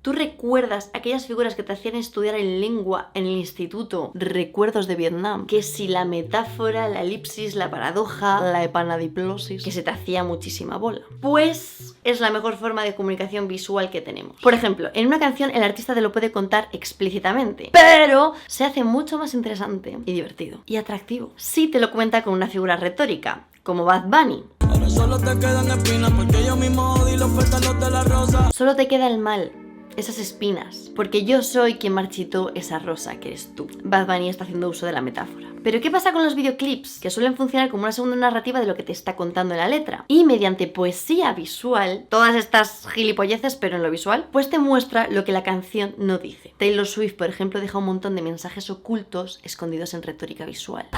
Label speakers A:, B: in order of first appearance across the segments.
A: ¿Tú recuerdas aquellas figuras que te hacían estudiar en lengua en el instituto? Recuerdos de Vietnam. Que si la metáfora, la elipsis, la paradoja, la epanadiplosis, que se te hacía muchísima bola. Pues es la mejor forma de comunicación visual que tenemos. Por ejemplo, en una canción el artista te lo puede contar explícitamente, pero se hace mucho más interesante y divertido y atractivo si te lo cuenta con una figura retórica, como Bad Bunny.
B: Ahora solo te quedan espinas porque yo mismo odio los pétalos de la rosa.
A: Solo te queda el mal, esas espinas, porque yo soy quien marchitó esa rosa que eres tú. Bad Bunny está haciendo uso de la metáfora. Pero ¿qué pasa con los videoclips? Que suelen funcionar como una segunda narrativa de lo que te está contando en la letra. Y mediante poesía visual, todas estas gilipolleces, pero en lo visual, pues te muestra lo que la canción no dice. Taylor Swift, por ejemplo, deja un montón de mensajes ocultos escondidos en retórica visual.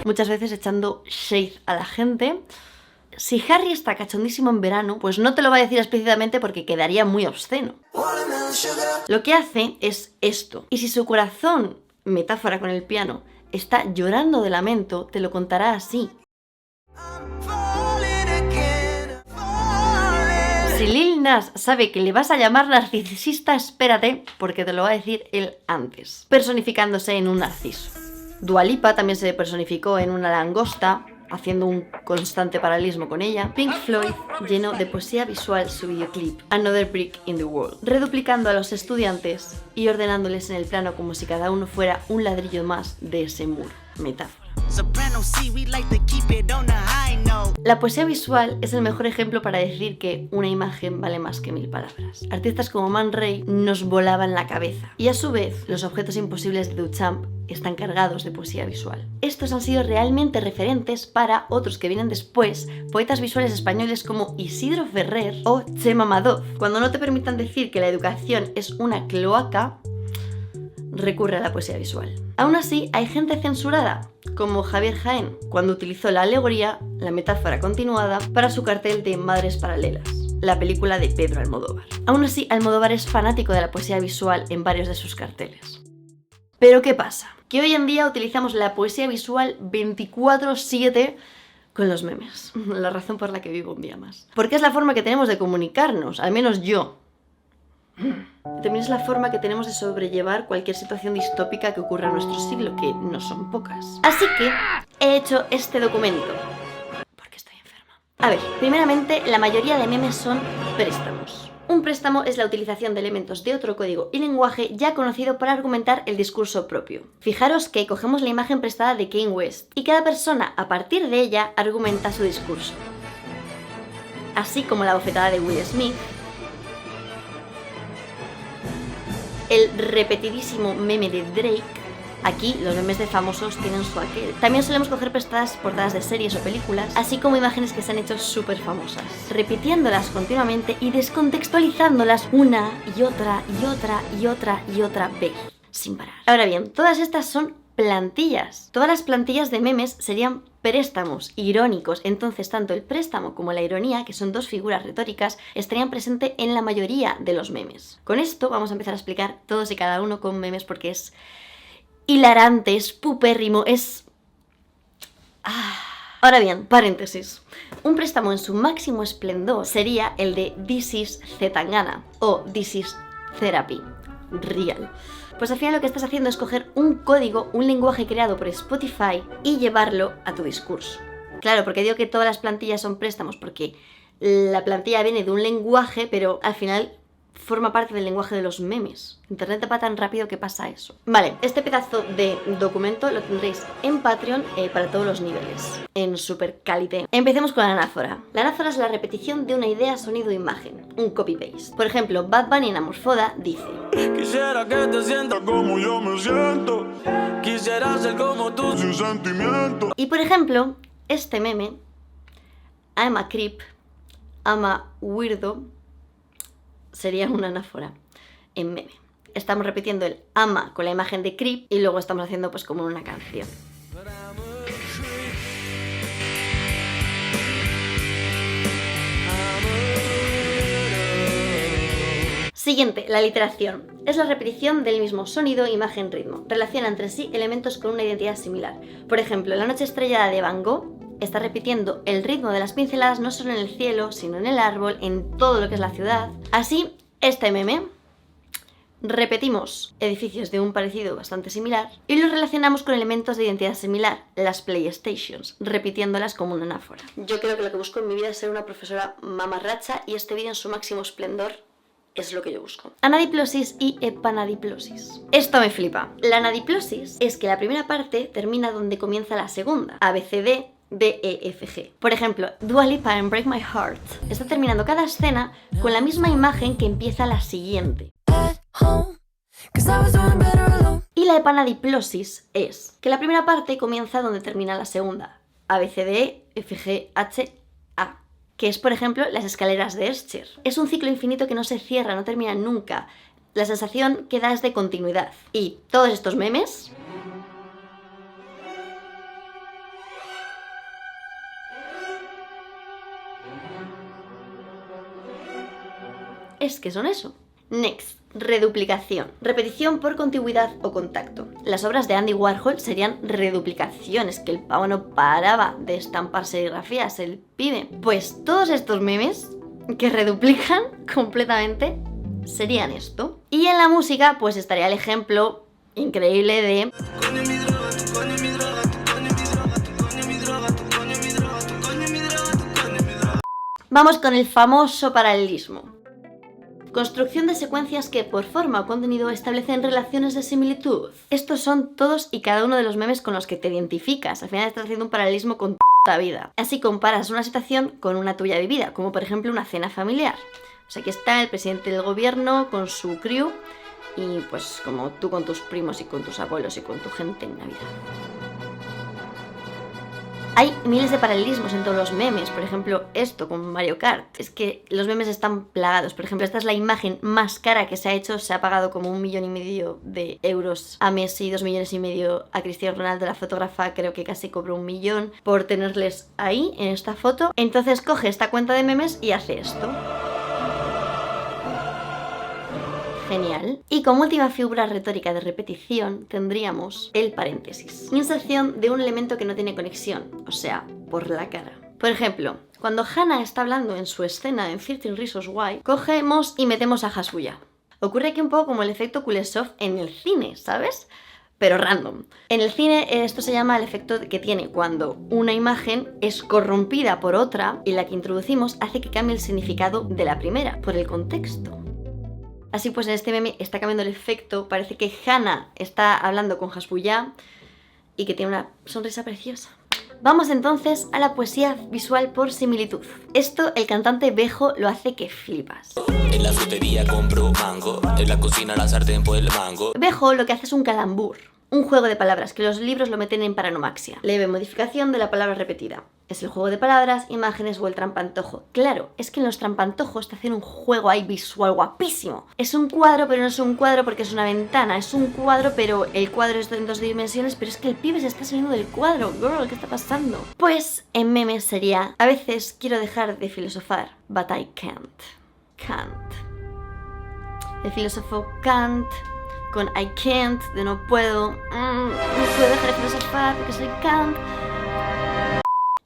A: Muchas veces echando shade a la gente. Si Harry está cachondísimo en verano, pues no te lo va a decir explícitamente porque quedaría muy obsceno. Lo que hace es esto. Y si su corazón, metáfora con el piano, está llorando de lamento, te lo contará así. Si Lil Nas sabe que le vas a llamar narcisista, espérate, porque te lo va a decir él antes, personificándose en un narciso. Dua Lipa también se personificó en una langosta, haciendo un constante paralelismo con ella. Pink Floyd llenó de poesía visual su videoclip Another Brick in the Wall, reduplicando a los estudiantes y ordenándoles en el plano como si cada uno fuera un ladrillo más de ese muro. Metáfora. La poesía visual es el mejor ejemplo para decir que una imagen vale más que 1000 palabras. Artistas como Man Ray nos volaban la cabeza. Y a su vez, los objetos imposibles de Duchamp están cargados de poesía visual. Estos han sido realmente referentes para otros que vienen después, poetas visuales españoles como Isidro Ferrer o Chema Madoz. Cuando no te permitan decir que la educación es una cloaca, recurre a la poesía visual. Aún así, hay gente censurada, como Javier Jaén, cuando utilizó la alegoría, la metáfora continuada, para su cartel de Madres Paralelas, la película de Pedro Almodóvar. Aún así, Almodóvar es fanático de la poesía visual en varios de sus carteles. Pero ¿qué pasa? Que hoy en día utilizamos la poesía visual 24/7 con los memes. La razón por la que vivo un día más. Porque es la forma que tenemos de comunicarnos, al menos yo. También es la forma que tenemos de sobrellevar cualquier situación distópica que ocurra en nuestro siglo, que no son pocas. Así que he hecho este documento. Porque estoy enferma. A ver, primeramente, la mayoría de memes son préstamos. Un préstamo es la utilización de elementos de otro código y lenguaje ya conocido para argumentar el discurso propio. Fijaros que cogemos la imagen prestada de Kanye West y cada persona, a partir de ella, argumenta su discurso. Así como la bofetada de Will Smith, el repetidísimo meme de Drake. Aquí los memes de famosos tienen su aquel. También solemos coger prestadas portadas de series o películas, así como imágenes que se han hecho súper famosas, repitiéndolas continuamente y descontextualizándolas una y otra y otra y otra y otra vez, sin parar. Ahora bien, todas estas son plantillas. Todas las plantillas de memes serían préstamos irónicos, entonces tanto el préstamo como la ironía, que son dos figuras retóricas, estarían presentes en la mayoría de los memes. Con esto vamos a empezar a explicar todos y cada uno con memes porque es hilarante, es pupérrimo, es... Ahora bien, paréntesis. Un préstamo en su máximo esplendor sería el de This is Zetangana o This is Therapy Real. Pues al final lo que estás haciendo es coger un código, un lenguaje creado por Spotify y llevarlo a tu discurso. Claro, porque digo que todas las plantillas son préstamos porque la plantilla viene de un lenguaje, pero al final forma parte del lenguaje de los memes. Internet va tan rápido que pasa eso. Vale, este pedazo de documento lo tendréis en Patreon para todos los niveles, en super calité. Empecemos con la anáfora. La anáfora es la repetición de una idea, sonido, imagen, un copy-paste. Por ejemplo, Bad Bunny en Amorfoda dice:
B: Quisiera que te sientas como yo me siento. Quisiera ser como tú sin sentimiento.
A: Y por ejemplo, este meme, I'm a creep, I'm a weirdo, sería una anáfora en meme. Estamos repitiendo el ama con la imagen de creep y luego estamos haciendo pues como una canción. Siguiente, la literación. Es la repetición del mismo sonido, imagen, ritmo. Relaciona entre sí elementos con una identidad similar. Por ejemplo, La noche estrellada de Van Gogh está repitiendo el ritmo de las pinceladas no solo en el cielo, sino en el árbol, en todo lo que es la ciudad. Así, este meme, repetimos edificios de un parecido bastante similar y los relacionamos con elementos de identidad similar, las PlayStations, repitiéndolas como una anáfora. Yo creo que lo que busco en mi vida es ser una profesora mamarracha y este vídeo en su máximo esplendor es lo que yo busco. Anadiplosis y epanadiplosis. Esto me flipa. La anadiplosis es que la primera parte termina donde comienza la segunda, ABCD, D, E, F, G. Por ejemplo, Dua Lipa en Break My Heart está terminando cada escena con la misma imagen que empieza la siguiente. Y la epanadiplosis es que la primera parte comienza donde termina la segunda, ABCD, F, G, H, A, que es, por ejemplo, las escaleras de Escher. Es un ciclo infinito que no se cierra, no termina nunca. La sensación que da es de continuidad. Y todos estos memes es que son eso. Next, reduplicación. Repetición por contigüidad o contacto. Las obras de Andy Warhol serían reduplicaciones, que el pavo no paraba de estampar serigrafías, el pibe. Pues todos estos memes que reduplican completamente serían esto. Y en la música, pues estaría el ejemplo increíble de... Vamos con el famoso paralelismo. Construcción de secuencias que por forma o contenido establecen relaciones de similitud. Estos son todos y cada uno de los memes con los que te identificas. Al final estás haciendo un paralelismo con tu vida. Así comparas una situación con una tuya vivida, como por ejemplo una cena familiar. Pues aquí está el presidente del gobierno con su crew y pues como tú con tus primos y con tus abuelos y con tu gente en Navidad. Hay miles de paralelismos en todos los memes, por ejemplo esto con Mario Kart, es que los memes están plagados. Por ejemplo, esta es la imagen más cara que se ha hecho, se ha pagado como 1,5 millones de euros a Messi, 2,5 millones a Cristiano Ronaldo, la fotógrafa creo que casi cobró 1 millón por tenerles ahí en esta foto. Entonces coge esta cuenta de memes y hace esto. Genial. Y como última figura retórica de repetición tendríamos el paréntesis. Inserción de un elemento que no tiene conexión, o sea, por la cara. Por ejemplo, cuando Hannah está hablando en su escena en 13 Reasons Why, cogemos y metemos a Hasbulla. Ocurre aquí un poco como el efecto Kuleshov en el cine, ¿sabes? Pero random. En el cine esto se llama el efecto que tiene cuando una imagen es corrompida por otra y la que introducimos hace que cambie el significado de la primera, por el contexto. Así pues en este meme está cambiando el efecto, parece que Hannah está hablando con Hasbulla y que tiene una sonrisa preciosa. Vamos entonces a la poesía visual por similitud. Esto el cantante Bejo lo hace que flipas.
B: En la frutería compro mango, en la cocina la sartén por el mango.
A: Bejo lo que hace es un calambur, un juego de palabras que los libros lo meten en paranomaxia. Leve modificación de la palabra repetida. Es el juego de palabras, imágenes o el trampantojo. Claro, es que en los trampantojos te hacen un juego ahí visual guapísimo. Es un cuadro, pero no es un cuadro porque es una ventana. Es un cuadro, pero el cuadro es en 2 dimensiones, pero es que el pibe se está saliendo del cuadro. Girl, ¿qué está pasando? Pues en memes sería: a veces quiero dejar de filosofar, but I can't. Can't. El filósofo Kant con I can't, de no puedo. No puedo dejar de filosofar porque soy Kant.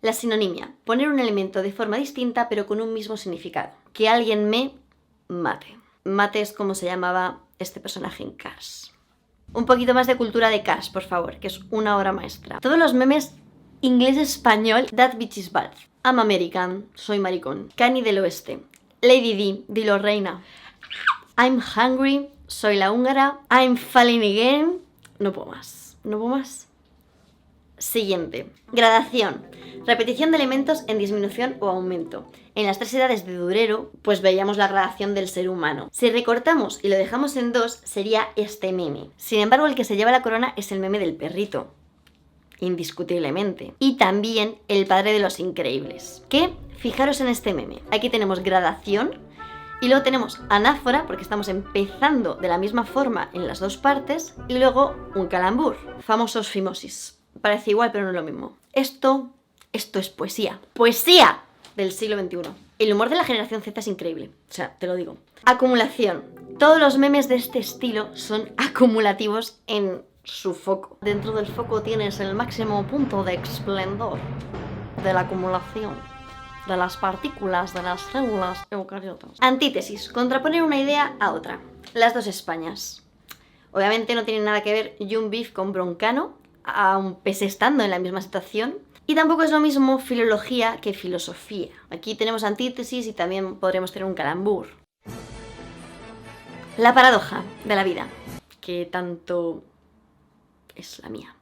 A: La sinonimia, poner un elemento de forma distinta pero con un mismo significado. Que alguien me mate. Mate es como se llamaba este personaje en Cars. Un poquito más de cultura de Cars, por favor, que es una obra maestra. Todos los memes inglés-español, That bitch is bad. I'm American, soy maricón. Cani del oeste. Lady D, dilo reina. I'm hungry, soy la húngara. I'm falling again. No puedo más, no puedo más. Siguiente. Gradación. Repetición de elementos en disminución o aumento. En las 3 edades de Durero, pues veíamos la gradación del ser humano. Si recortamos y lo dejamos en 2, sería este meme. Sin embargo, el que se lleva la corona es el meme del perrito. Indiscutiblemente. Y también el padre de los increíbles. Que, fijaros en este meme. Aquí tenemos gradación y luego tenemos anáfora, porque estamos empezando de la misma forma en las 2 partes, y luego un calambur. Famosos fimosis. Parece igual, pero no es lo mismo. Esto es poesía. ¡Poesía! Del siglo XXI. El humor de la generación Z es increíble. O sea, te lo digo. Acumulación. Todos los memes de este estilo son acumulativos en su foco. Dentro del foco tienes el máximo punto de esplendor. de la acumulación de las partículas de las células eucariotas. Antítesis, contraponer una idea a otra. Las dos Españas. Obviamente no tiene nada que ver Young Beef con Broncano, pese estando en la misma situación. Y tampoco es lo mismo filología que filosofía. Aquí tenemos antítesis y también podremos tener un calambur. La paradoja de la vida, que tanto es la mía,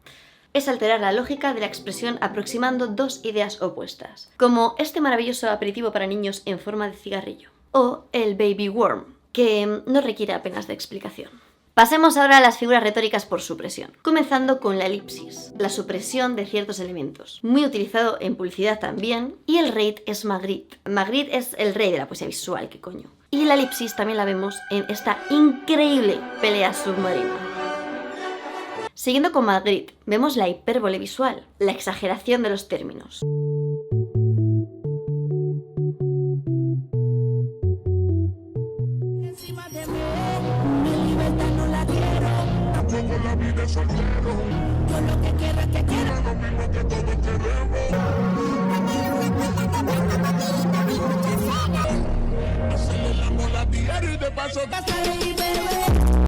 A: es alterar la lógica de la expresión aproximando dos ideas opuestas, como este maravilloso aperitivo para niños en forma de cigarrillo, o el baby worm, que no requiere apenas de explicación. Pasemos ahora a las figuras retóricas por supresión, comenzando con la elipsis, la supresión de ciertos elementos, muy utilizado en publicidad también, y el rey es Magritte. Magritte es el rey de la poesía visual, ¿qué coño? Y la elipsis también la vemos en esta increíble pelea submarina. Siguiendo con Magritte, vemos la hipérbole visual, la exageración de los términos.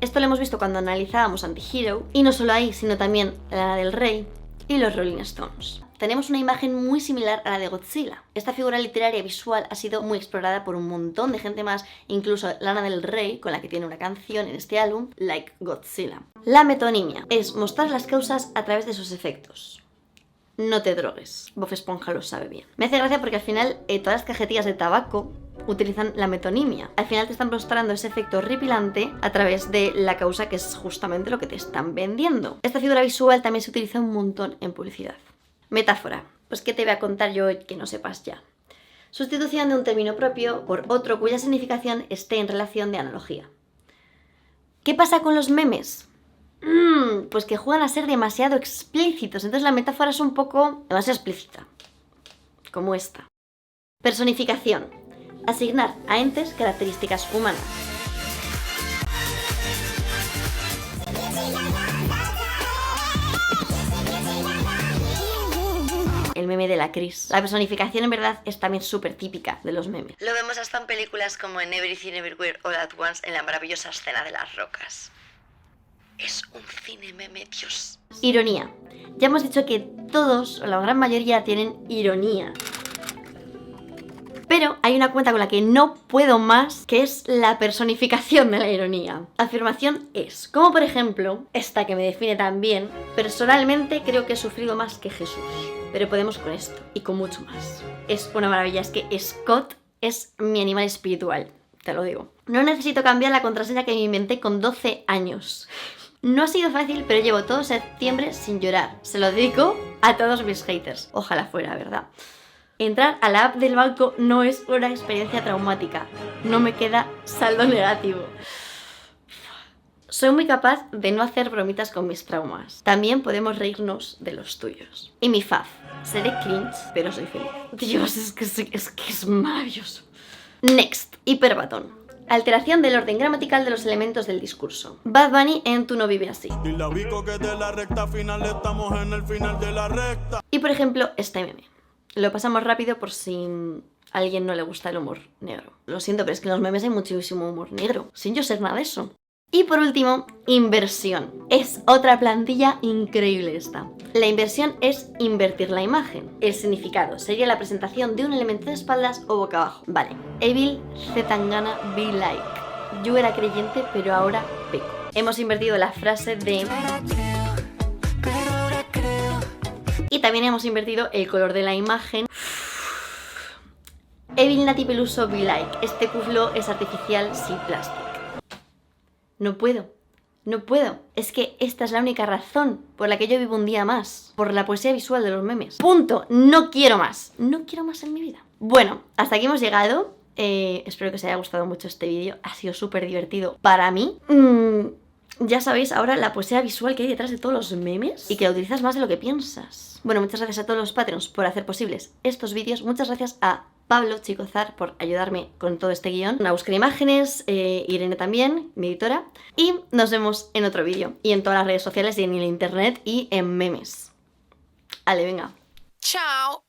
A: Esto lo hemos visto cuando analizábamos Anti-Hero, y no solo ahí, sino también Lana del Rey y los Rolling Stones. Tenemos una imagen muy similar a la de Godzilla. Esta figura literaria visual ha sido muy explorada por un montón de gente más, incluso Lana del Rey, con la que tiene una canción en este álbum, Like Godzilla. La metonimia es mostrar las causas a través de sus efectos. No te drogues, Bob Esponja lo sabe bien. Me hace gracia porque al final todas las cajetillas de tabaco utilizan la metonimia. Al final te están mostrando ese efecto horripilante a través de la causa, que es justamente lo que te están vendiendo. Esta figura visual también se utiliza un montón en publicidad. Metáfora. Pues ¿qué te voy a contar yo hoy que no sepas ya? Sustitución de un término propio por otro cuya significación esté en relación de analogía. ¿Qué pasa con los memes? Pues que juegan a ser demasiado explícitos, entonces la metáfora es un poco demasiado explícita, como esta. Personificación. Asignar a entes características humanas. El meme de la Chris. La personificación en verdad es también súper típica de los memes. Lo vemos hasta en películas como en Everything Everywhere All at Once, en la maravillosa escena de las rocas. Es un cine meme, Dios. Ironía. Ya hemos dicho que todos, o la gran mayoría, tienen ironía. Pero hay una cuenta con la que no puedo más, que es la personificación de la ironía. Afirmación es, como por ejemplo, esta que me define tan bien: personalmente creo que he sufrido más que Jesús. Pero podemos con esto, y con mucho más. Es una maravilla, es que Scott es mi animal espiritual, te lo digo. No necesito cambiar la contraseña que me inventé con 12 años. No ha sido fácil, pero llevo todo septiembre sin llorar. Se lo dedico a todos mis haters. Ojalá fuera, ¿verdad? Entrar a la app del banco no es una experiencia traumática. No me queda saldo negativo. Soy muy capaz de no hacer bromitas con mis traumas. También podemos reírnos de los tuyos. Y mi faz. Seré cringe, pero soy feliz. Dios, es que es maravilloso. Next. Hiperbatón. Alteración del orden gramatical de los elementos del discurso. Bad Bunny en Tú no vive así. Y por ejemplo, este meme. Lo pasamos rápido por si a alguien no le gusta el humor negro. Lo siento, pero es que en los memes hay muchísimo humor negro, sin yo ser nada de eso. Y por último, inversión. Es otra plantilla increíble esta. La inversión es invertir la imagen. El significado sería la presentación de un elemento de espaldas o boca abajo. Vale. Evil, Zetangana, be like. Yo era creyente, pero ahora peco. Hemos invertido la frase de... Y también hemos invertido el color de la imagen. Evil Nati Peluso, be like. Este culo es artificial, sí plástico. No puedo. Es que esta es la única razón por la que yo vivo un día más. Por la poesía visual de los memes. Punto. No quiero más. No quiero más en mi vida. Bueno, hasta aquí hemos llegado. Espero que os haya gustado mucho este vídeo. Ha sido súper divertido para mí. Ya sabéis ahora la poesía visual que hay detrás de todos los memes y que la utilizas más de lo que piensas. Bueno, muchas gracias a todos los Patreons por hacer posibles estos vídeos. Muchas gracias a Pablo Chicozar por ayudarme con todo este guión, a buscar imágenes, Irene también, mi editora, y nos vemos en otro vídeo, y en todas las redes sociales, y en el internet, y en memes. Vale, venga.
C: Chao.